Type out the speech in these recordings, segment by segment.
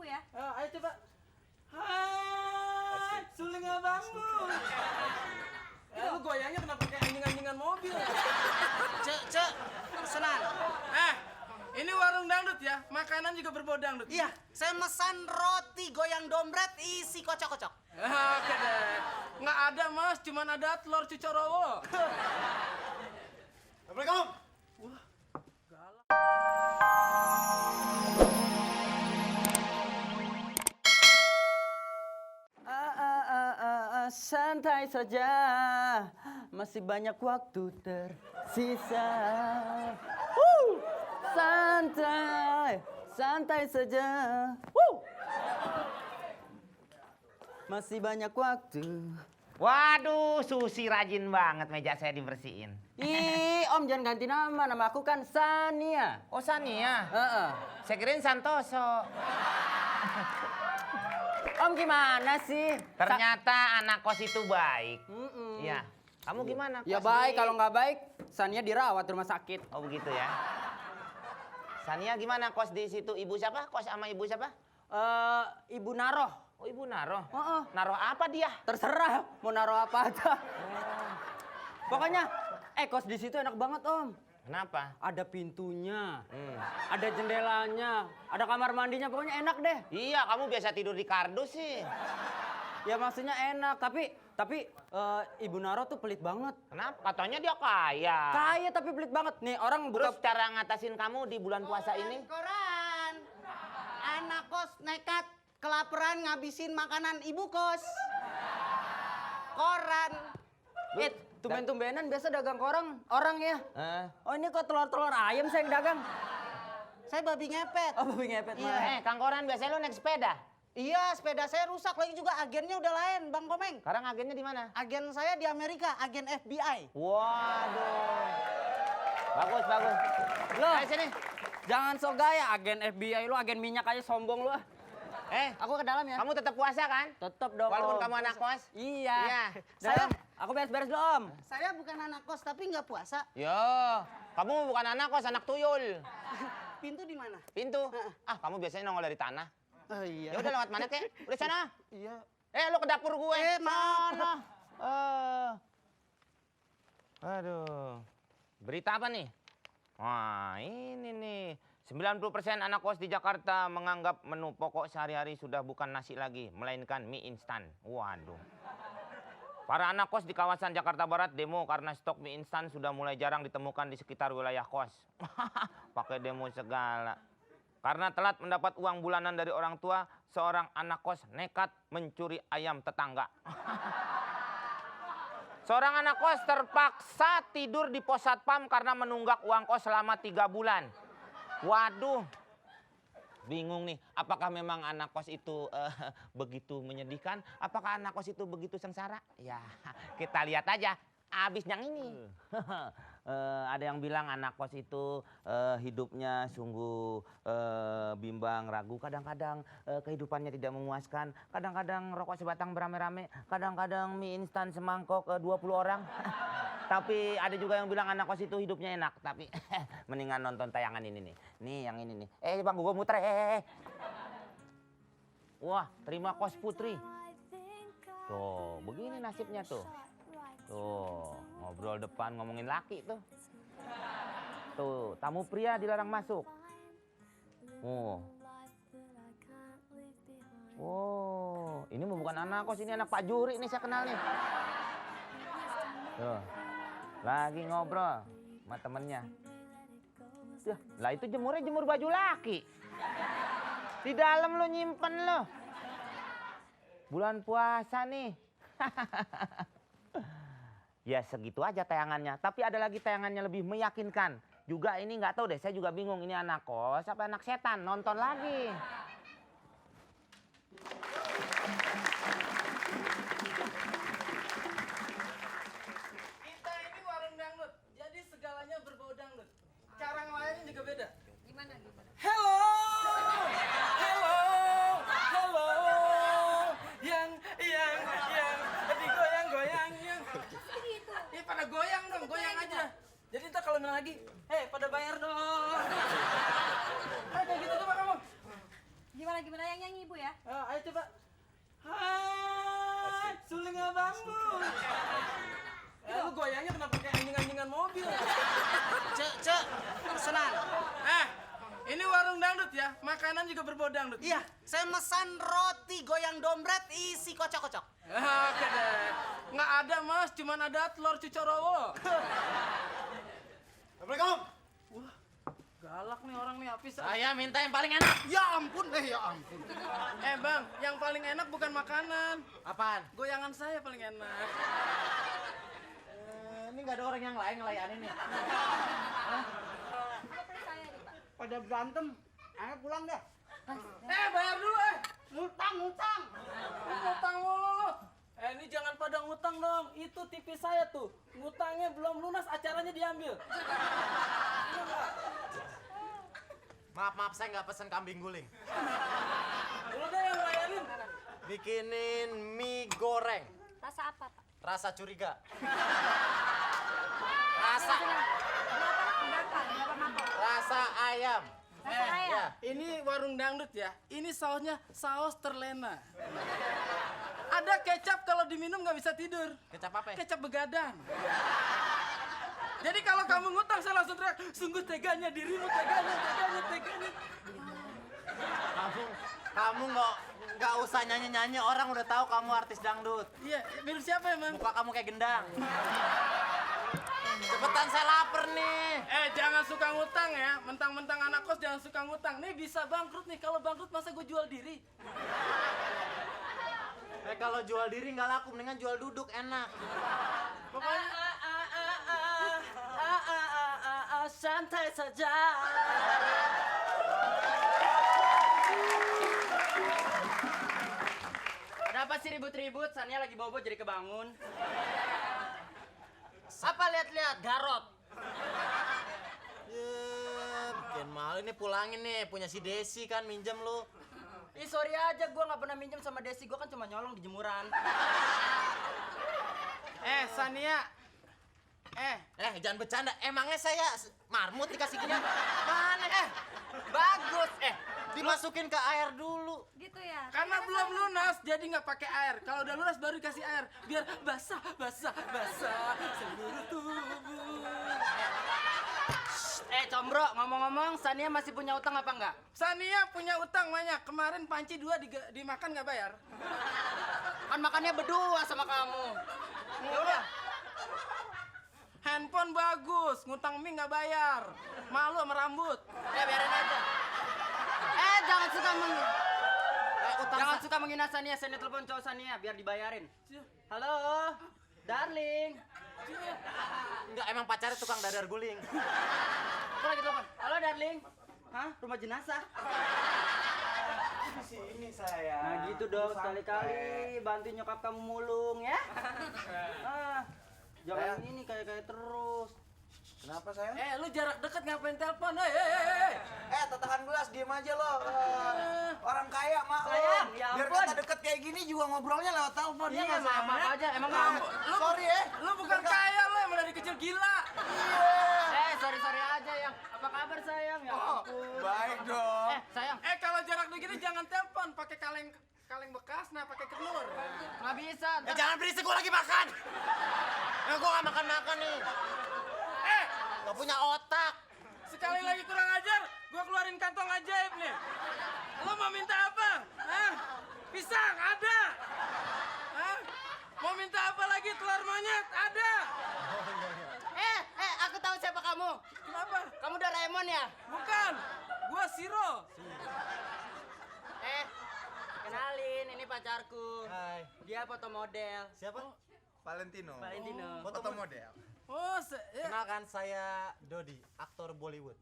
ya. Ayo coba. Hai, suling abangmu. Lu goyangnya kenapa kayak anjing-anjingan mobil? Cek, pesanan. Ini warung dangdut ya, makanan juga berbau dangdut. Iya, saya mesan roti goyang dompet isi kocok-kocok. Oke deh. Nggak ada mas, cuman ada telur cucorowo. Assalamualaikum. Wah, galak. Santai saja, masih banyak waktu tersisa. Santai saja. Masih banyak waktu. Waduh, Susi rajin banget meja saya dibersihin. Ih, Om jangan ganti nama aku kan Sania. Oh, Sania. Heeh. Saya kirain Santoso. Om gimana sih? Ternyata anak kos itu baik. Mm-mm. Iya. Kamu gimana? Ya Kos baik, di- kalau nggak baik, Sania dirawat rumah sakit. Oh, begitu ya. Sania gimana kos di situ? Ibu siapa? Kos sama ibu siapa? Ibu naroh. Oh, Ibu naruh. Heeh. Naruh apa dia? Terserah mau naruh apa aja. Pokoknya, kos di situ enak banget Om. Kenapa? Ada pintunya, Hmm. ada jendelanya, ada kamar mandinya, pokoknya enak deh. Iya, kamu biasa tidur di kardus sih. Ya maksudnya enak, tapi Ibu Naro tuh pelit banget. Kenapa? Katanya dia kaya. Kaya tapi pelit banget. Nih orang Terus buka cara ngatasin kamu di bulan puasa ini? Koran. Anak kos nekat kelaparan ngabisin makanan ibu kos. Koran. tumben-tumbenan biasa dagang orang ya. Oh ini kok telur-telur ayam saya yang dagang. Saya babi ngepet. Oh babi ngepet Iya. malah. Kang Koran biasanya lu naik sepeda. Iya, sepeda saya rusak lagi juga agennya udah lain, Bang Komeng. Sekarang agennya di mana? Agen saya di Amerika, agen FBI. Waduh. Bagus. Loh, Ayo sini. jangan sok gaya agen FBI lu, agen minyak aja sombong lu. Aku ke dalam ya. Kamu tetap puasa kan? Tetep dong. Walaupun Om. kamu anak kos? Iya. Iya. Saya aku beres-beres dulu Om. Saya bukan anak kos tapi nggak puasa. Yo, kamu bukan anak kos, anak tuyul. Pintu di mana? Pintu. Kamu biasanya nongol dari tanah. Oh iya. Ya udah lewat mana kek? Udah sana. Iya. Lu ke dapur gue. Maaf. Sana. Aduh. Berita apa nih? Wah, ini nih. 90% anak kos di Jakarta menganggap menu pokok sehari-hari sudah bukan nasi lagi, melainkan mie instan. Waduh. Para anak kos di kawasan Jakarta Barat demo karena stok mie instan sudah mulai jarang ditemukan di sekitar wilayah kos. Pakai demo segala. Karena telat mendapat uang bulanan dari orang tua, seorang anak kos nekat mencuri ayam tetangga. Seorang anak kos terpaksa tidur di pos satpam karena menunggak uang kos selama 3 bulan. Waduh, bingung nih, apakah memang anak kos itu begitu menyedihkan? Apakah anak kos itu begitu sengsara? Ya, kita lihat aja abis yang ini. Ada yang bilang anak kos itu hidupnya sungguh bimbang, ragu. Kadang-kadang kehidupannya tidak memuaskan. Kadang-kadang rokok sebatang beramai-ramai. Kadang-kadang mie instan semangkok 20 orang. Tapi ada juga yang bilang anak kos itu hidupnya enak. Tapi mendingan nonton tayangan ini nih. Nih yang ini nih. Bang gue muter. Wah, terima kos putri. Tuh, begini nasibnya tuh. Tuh, ngobrol depan ngomongin laki tuh. Tuh, tamu pria dilarang masuk. Oh, ini bukan anak kos, ini anak Pak Juri nih saya kenal nih. Tuh, lagi ngobrol sama temennya. Lah itu jemurnya jemur baju laki. Di dalam lo nyimpen lo. Bulan puasa nih. Ya segitu aja tayangannya. Tapi ada lagi tayangannya lebih meyakinkan. Juga ini nggak tahu deh, saya juga bingung. Ini anak kos apa anak setan? Nonton lagi. Kita ini warung dangdut, jadi segalanya berbau dangdut. Cara ngelayanin juga beda. Gimana? Hello, yang digoyang-goyangnya. Ini pada goyang dong, goyang aja. Jadi ntar kalau bilang lagi, pada bayar dong. Kayak gitu coba kamu. Gimana yang nyanyi Ibu ya? Ayo coba. Hai, suling abangmu. Lu goyangnya kenapa kayak anjing-anjingan mobil? Cek, pesanan. Ini warung dangdut ya, makanan juga berbau dangdut. Iya, saya mesan roti goyang dompet isi kocok-kocok. Oke deh. Nggak ada mas, cuman ada telur cucorowo. Assalamualaikum. Wah, galak nih orang nih Hafiz. Saya minta yang paling enak. Ya ampun. Bang, yang paling enak bukan makanan. Apaan? Goyangan saya paling enak. Ini nggak ada orang yang lain ngelayanin nih. Saya nih Pak. Pada berantem. Ayo pulang deh. Bayar dulu Ngutang. Ngutang mulu lu. Ini jangan pada ngutang dong. Itu TV saya tuh. Ngutangnya belum lunas, acaranya diambil. Maaf, saya nggak pesen kambing guling. Lu deh yang bayarin. Bikinin mie goreng, Rasa apa Pak? rasa curiga. Rasa ayam. Rasa ayam. Ya. Ini warung dangdut ya. Ini sausnya saus terlena. Ada kecap kalau diminum nggak bisa tidur. Kecap apa ya? Kecap begadang. Jadi kalau kamu ngutang saya langsung teriak, sungguh teganya dirimu, teganya. Kamu nggak usah nyanyi, orang udah tahu kamu artis dangdut. Iya, milik siapa emang? Muka kamu kayak gendang. Cepetan, saya lapar nih. Jangan suka ngutang ya. Mentang-mentang anak kos jangan suka ngutang. Nih bisa bangkrut nih. Kalau bangkrut masa gue jual diri? Kalau jual diri nggak laku, mendingan jual duduk, enak. Pokoknya santai saja. Ada apa sih ribut-ribut? Sania lagi bobo jadi kebangun. Apa lihat-lihat? Garot. Ya, bikin malu nih, pulangin nih. Punya si Desi kan, minjem lu. Ih sorry aja, gue nggak pernah minjem sama Desi. Gue kan cuma nyolong di jemuran. Sania. Jangan bercanda. Emangnya saya marmut dikasih gini? Mana? Bagus. Dimasukin ke air dulu. Gitu ya. Karena belum lunas, jadi nggak pakai air. Kalau udah lunas baru dikasih air, biar basah seluruh tubuh. Combro, ngomong-ngomong, Sania masih punya utang apa enggak? Sania punya utang banyak. Kemarin panci 2 dimakan nggak bayar. Kan makannya berdua sama kamu. Ya udah. Handphone bagus, ngutang mie nggak bayar. Malu sama rambut. Biarin aja. Jangan suka menghina Sania. Sania telepon cowok Sania biar dibayarin. Halo, darling. Enggak, emang pacarnya tukang dadar guling. Aku lagi telepon. Halo, darling. Hah? Rumah jenazah? Di sini saya. Nah gitu dong, sekali-kali bantuin nyokap kamu mulung ya. Jangan ini kayak terus. Kenapa saya? Lu jarak deket ngapain telepon? Tatahan gelas, diem aja lo. Orang kaya maklum. Sayang, ya Biar ampun. kata deket kayak gini juga ngobrolnya lewat telepon. Iya, nggak, sayang? maaf aja. Emang Lu, kamu? Sorry ya. Lu bukan kaya lu, emang dari kecil gila. Sorry aja yang. Apa kabar sayang? Ya ampun. Baik dong. Sayang, Kalau jarak begini jangan telepon, pakai kaleng bekas, pakai kenur. nggak bisa. Jangan berisik, gua lagi makan. Gua nggak makan nih. Gak punya otak. Sekali lagi kurang ajar, gua keluarin kantong ajaib nih. Lu mau minta apa? Pisang ada. Mau minta apa lagi? Telur monyet ada. Aku tahu siapa kamu. Kenapa? Kamu Doraemon ya? Bukan. Gua Siro. Kenalin, ini pacarku. Hai. Dia foto model. Siapa? Valentino. Valentino. Foto model. Kenalkan, saya Dodi, aktor Bollywood.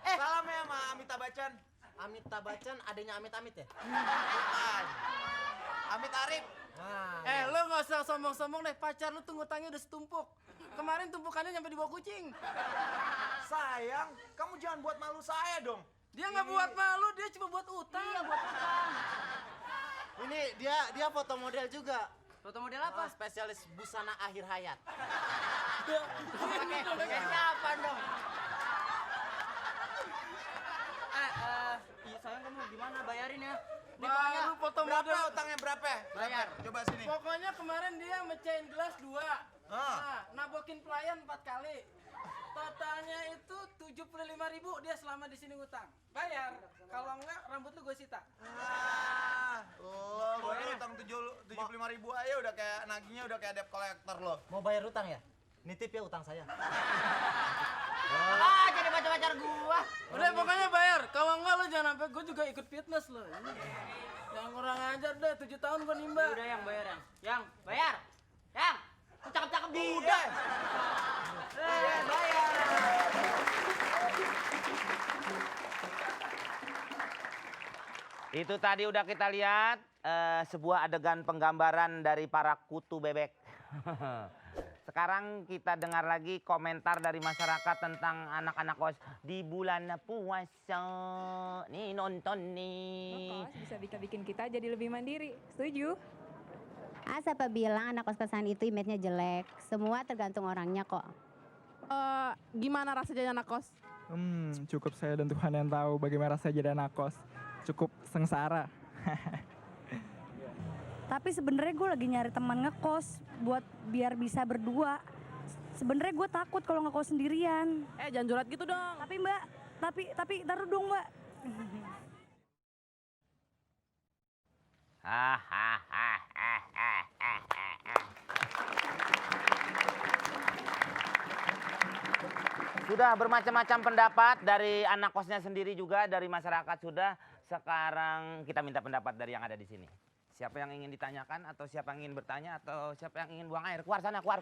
Salam ya sama Amitabh Bachchan. Amitabh Bachchan, adanya Amit-Amit ya? Bukan. Amit Arif. Nah, Lu nggak usah sombong-sombong deh. Pacar lu tuh ngutangnya udah setumpuk. Kemarin tumpukannya nyampe di bawah kucing. Sayang, kamu jangan buat malu saya dong. Dia nggak buat malu, dia cuma buat utang. Iya, buat utang. ini dia foto model juga. Foto model apa? Spesialis busana akhir hayat. Pakai siapa dong? foto Berapa model. utangnya berapa? Bayar. Coba sini. Pokoknya kemarin dia mecahin gelas 2. Nah, nabokin pelayan 4 kali. Totalnya itu 75.000 dia selama di sini ngutang. Bayar. Kalau enggak rambut lu gue sita. Gue utang 75.000 aja udah kayak nagihnya udah kayak debt collector lo. Mau bayar utang ya? Nitip ya utang saya. Ah, jadi pacar-pacar gua. Udah pokoknya bayar. Kalau enggak lu jangan sampai gue juga ikut fitness lo. Jangan kurang ajar deh, 7 tahun gue nimba. Udah yang bayar yang. Yang bayar. Yang. Cakep-cakep juga. Bayar. Itu tadi udah kita lihat sebuah adegan penggambaran dari para kutu bebek. Sekarang kita dengar lagi komentar dari masyarakat tentang anak-anak kos di bulan puasa. Nih nonton nih. Kos bisa bikin kita jadi lebih mandiri. Setuju? Siapa bilang anak kos-kosan itu image-nya jelek? Semua tergantung orangnya kok. Gimana rasa jadi anak kos? Cukup saya dan Tuhan yang tahu bagaimana rasanya jadi anak kos. Cukup sengsara. Tapi sebenarnya gue lagi nyari teman ngekos buat biar bisa berdua. Sebenarnya gue takut kalau ngekos sendirian. Jangan jurat gitu dong. Tapi Mbak, tapi taruh dong Mbak. Sudah bermacam-macam pendapat dari anak kosnya sendiri juga, dari masyarakat sudah. Sekarang kita minta pendapat dari yang ada di sini. Siapa yang ingin ditanyakan atau siapa yang ingin bertanya atau siapa yang ingin buang air? Keluar sana, keluar.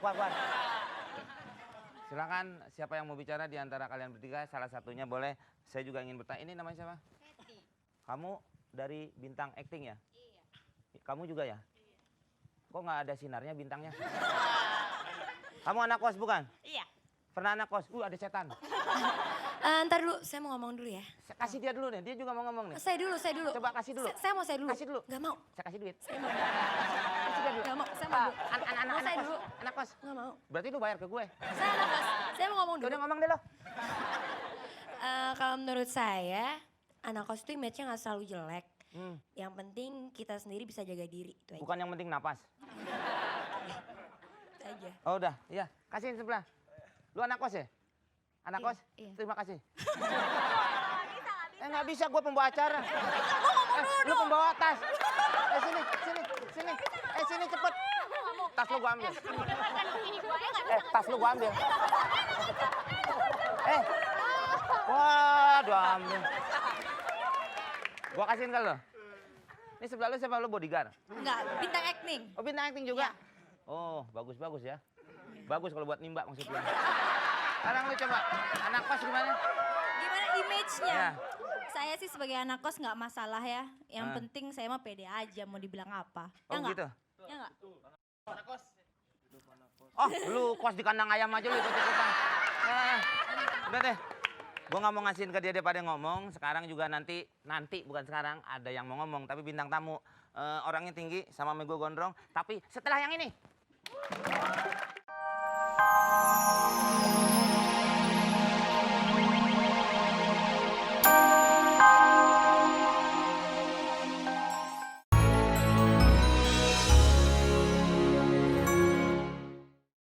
Silakan siapa yang mau bicara di antara kalian bertiga, salah satunya boleh. Saya juga ingin bertanya. Ini namanya siapa? Hetty. Kamu dari bintang acting ya? Iya. Kamu juga ya? Kok nggak ada sinarnya bintangnya? Kamu anak kos bukan? Iya. Pernah anak kos? Ada setan. Ntar dulu, saya mau ngomong dulu ya. Kasih dia dulu nih, dia juga mau ngomong nih. Saya dulu. Coba kasih dulu. Saya mau saya dulu. Kasih dulu. Gak mau. Saya kasih duit. Saya mau. Kasih dia dulu. Gak mau, saya mau dulu. Mau saya dulu. Anak kos. Gak mau. Berarti lu bayar ke gue. Saya anak kos. Saya mau ngomong dulu. Udah ngomong deh lo. Kalau menurut saya, anak kos itu image-nya gak selalu jelek. Yang penting kita sendiri bisa jaga diri. Itu aja. Bukan yang penting napas. Itu aja. Oh udah, iya. Kasihin sebelah. Lu anak kos ya? Anak kos? Iya. Terima kasih. Nggak bisa, gue pembawa acara. Lu pembawa tas. Sini. Sini cepet. Tas lu gue ambil. Tas lu gue ambil. Waduh ambil. Gua kasihin ke lu. Ini sebelah lu siapa, lu bodyguard? Enggak, bintang acting. Oh bintang acting juga? Oh bagus ya. Bagus kalau buat nimba maksud lu. Sekarang lu coba, anak kos gimana? Gimana image-nya? Ya. Saya sih sebagai anak kos nggak masalah ya. Yang penting saya mah pede aja mau dibilang apa. Oh Ya nggak? gitu? Ya nggak? Oh lu kos di kandang ayam aja lu ikut-ikutan. Udah deh. Gue nggak mau ngasihin ke dia daripada ngomong. Sekarang juga nanti bukan sekarang ada yang mau ngomong. Tapi bintang tamu orangnya tinggi sama gue gondrong. Tapi setelah yang ini.